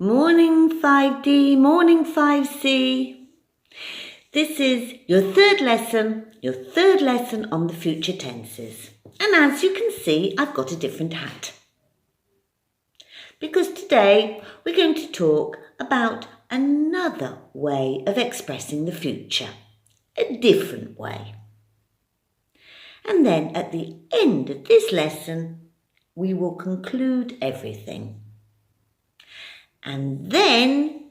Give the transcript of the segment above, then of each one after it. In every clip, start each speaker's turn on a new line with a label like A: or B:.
A: Morning 5D, morning 5C. This is your third lesson on the future tenses. And as you can see, I've got a different hat. Because today we're going to talk about another way of expressing the future, a different way. And then at the end of this lesson, we will conclude everything. And then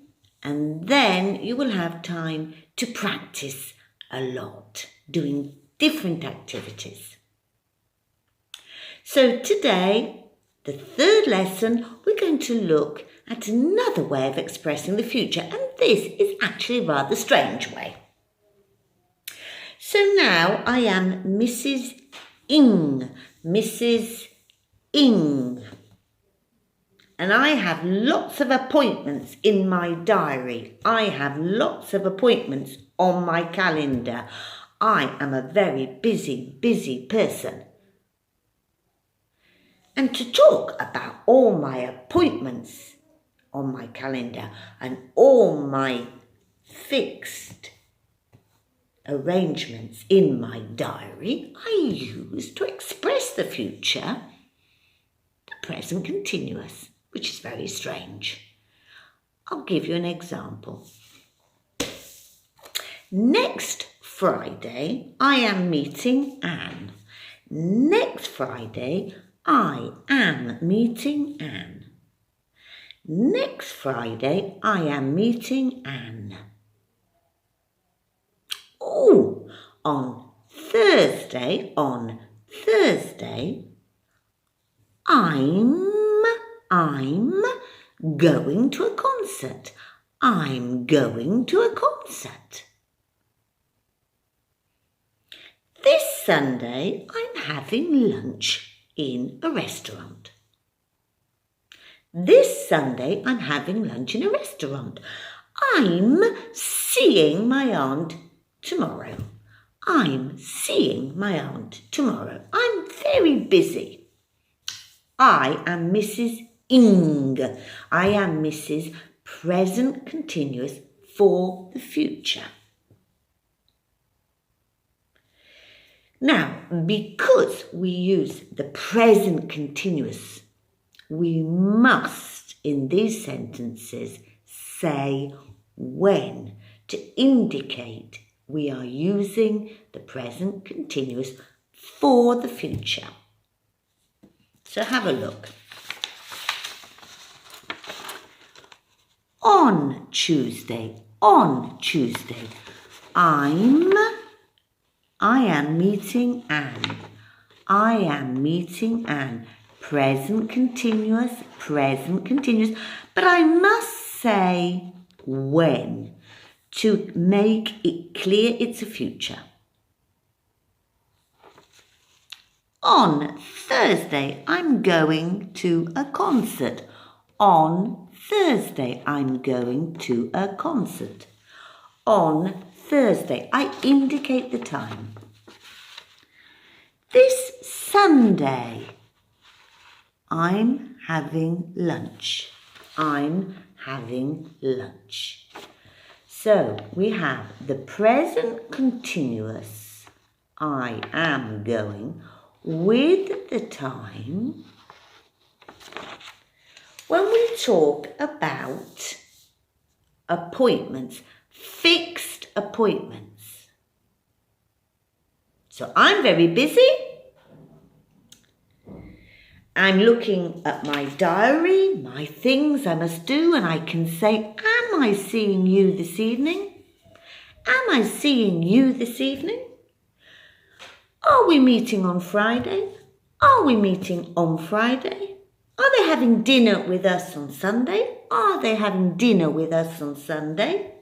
A: you will have time to practice a lot, doing different activities. So today, the third lesson, we're going to look at another way of expressing the future, and this is actually a rather strange way. So now I am Mrs. Ing. And I have lots of appointments in my diary. I have lots of appointments on my calendar. I am a very busy person. And to talk about all my appointments on my calendar and all my fixed arrangements in my diary, I use to express the future the present continuous, which is very strange. I'll give you an example. Next Friday, I am meeting Anne. Next Friday, I am meeting Anne. Next Friday, I am meeting Anne. Oh, on Thursday, I'm going to a concert. I'm going to a concert. This Sunday, I'm having lunch in a restaurant. This Sunday, I'm having lunch in a restaurant. I'm seeing my aunt tomorrow. I'm seeing my aunt tomorrow. I'm very busy. I am Mrs. Ing. I am Mrs. Present Continuous for the future. Now, because we use the present continuous, we must, in these sentences, say when to indicate we are using the present continuous for the future. So have a look. On Tuesday, I am meeting Anne. I am meeting Anne. Present continuous, but I must say when to make it clear it's a future. On Thursday, I'm going to a concert. On Thursday, I'm going to a concert. On Thursday, I indicate the time. This Sunday, I'm having lunch. I'm having lunch. So we have the present continuous, I am going, with the time. When we talk about appointments, fixed appointments. So I'm very busy. I'm looking at my diary, my things I must do, and I can say, am I seeing you this evening? Am I seeing you this evening? Are we meeting on Friday? Are we meeting on Friday? Are they having dinner with us on Sunday? Are they having dinner with us on Sunday?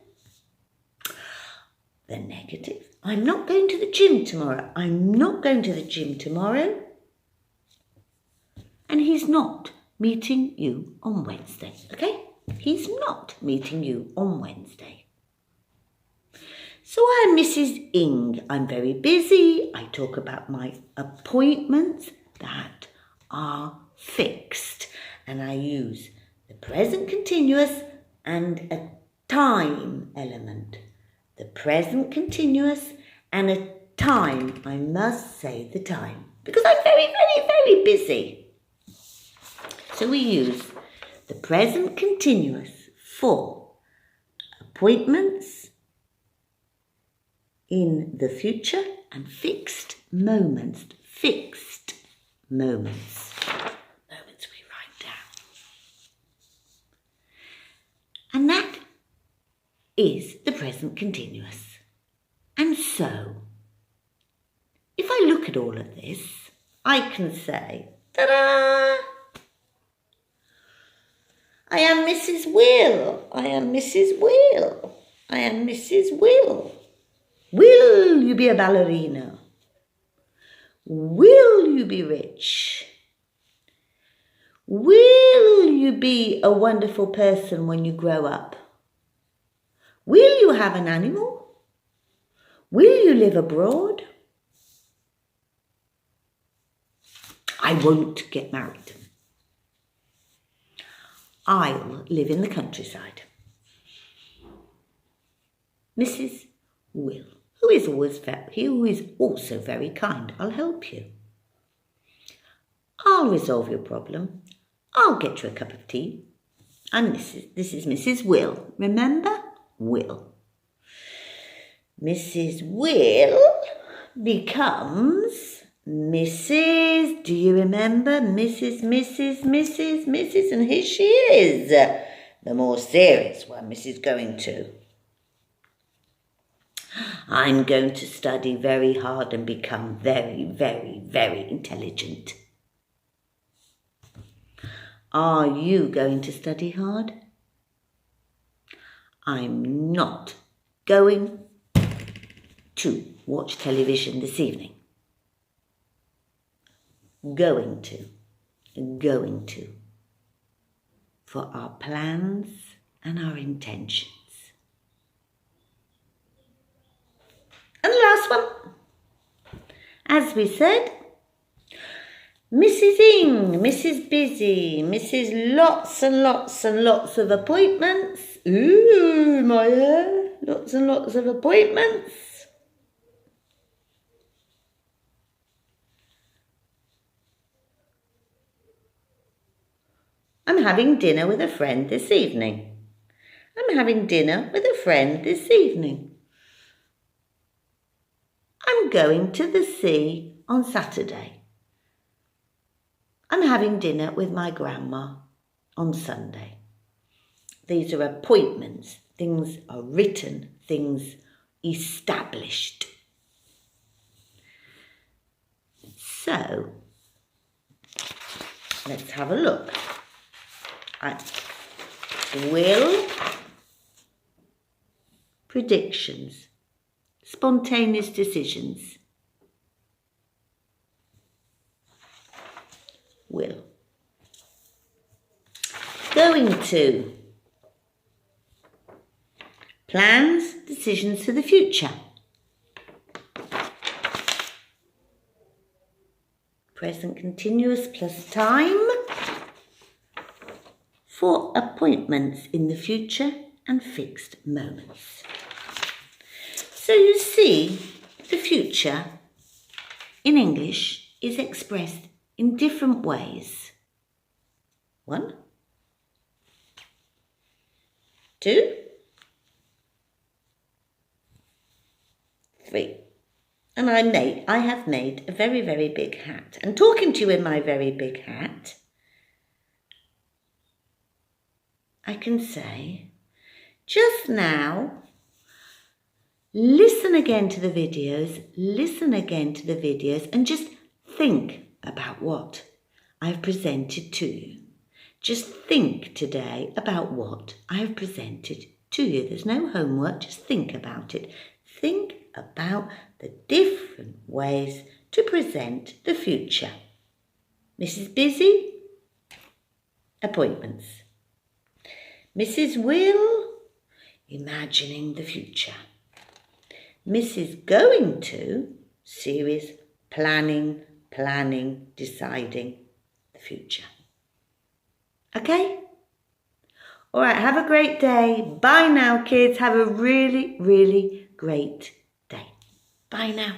A: The negative. I'm not going to the gym tomorrow. I'm not going to the gym tomorrow. And he's not meeting you on Wednesday, okay? He's not meeting you on Wednesday. So I'm Mrs. Ing. I'm very busy. I talk about my appointments that are fixed. And I use the present continuous and a time element. The present continuous and a time. I must say the time because I'm very, very, very busy. So we use the present continuous for appointments in the future and fixed moments. Fixed moments. Moments we write down. And that is the present continuous. And so, if I look at all of this, I can say, ta-da! I am Mrs. Will. I am Mrs. Will. I am Mrs. Will. Will you be a ballerina? Will you be rich? Will you be a wonderful person when you grow up? Will you have an animal? Will you live abroad? I won't get married. I'll live in the countryside. Mrs. Will, who is also very kind. I'll help you. I'll resolve your problem. I'll get you a cup of tea. And this is Mrs. Will. Remember? Will. Mrs. Will becomes Mrs. Do you remember? Mrs. And here she is. The more serious one, Mrs. going to. I'm going to study very hard and become very, very, very intelligent. Are you going to study hard? I'm not going to watch television this evening. Going to. For our plans and our intentions. And the last one, as we said, Mrs. Ing, Mrs. Busy, Mrs. Lots and lots and lots of appointments. Ooh, my hair, lots and lots of appointments. I'm having dinner with a friend this evening. I'm having dinner with a friend this evening. I'm going to the sea on Saturday. I'm having dinner with my grandma on Sunday. These are appointments. Things are written. Things established. So, let's have a look. Will, predictions, spontaneous decisions. Will. Going to. Plans, decisions for the future. Present continuous plus time. For appointments in the future and fixed moments. So you see, the future in English is expressed in different ways. 1, 2, 3. And I have made a very, very big hat. And talking to you in my very big hat, I can say, just now, listen again to the videos, and just think about what I've presented to you. Just think today about what I have presented to you. There's no homework, just think about it. Think about the different ways to present the future. Mrs. Busy, appointments. Mrs. Will, imagining the future. Mrs. Going to, serious, planning, deciding the future. Okay? All right, have a great day. Bye now, kids. Have a really, really great day. Bye now.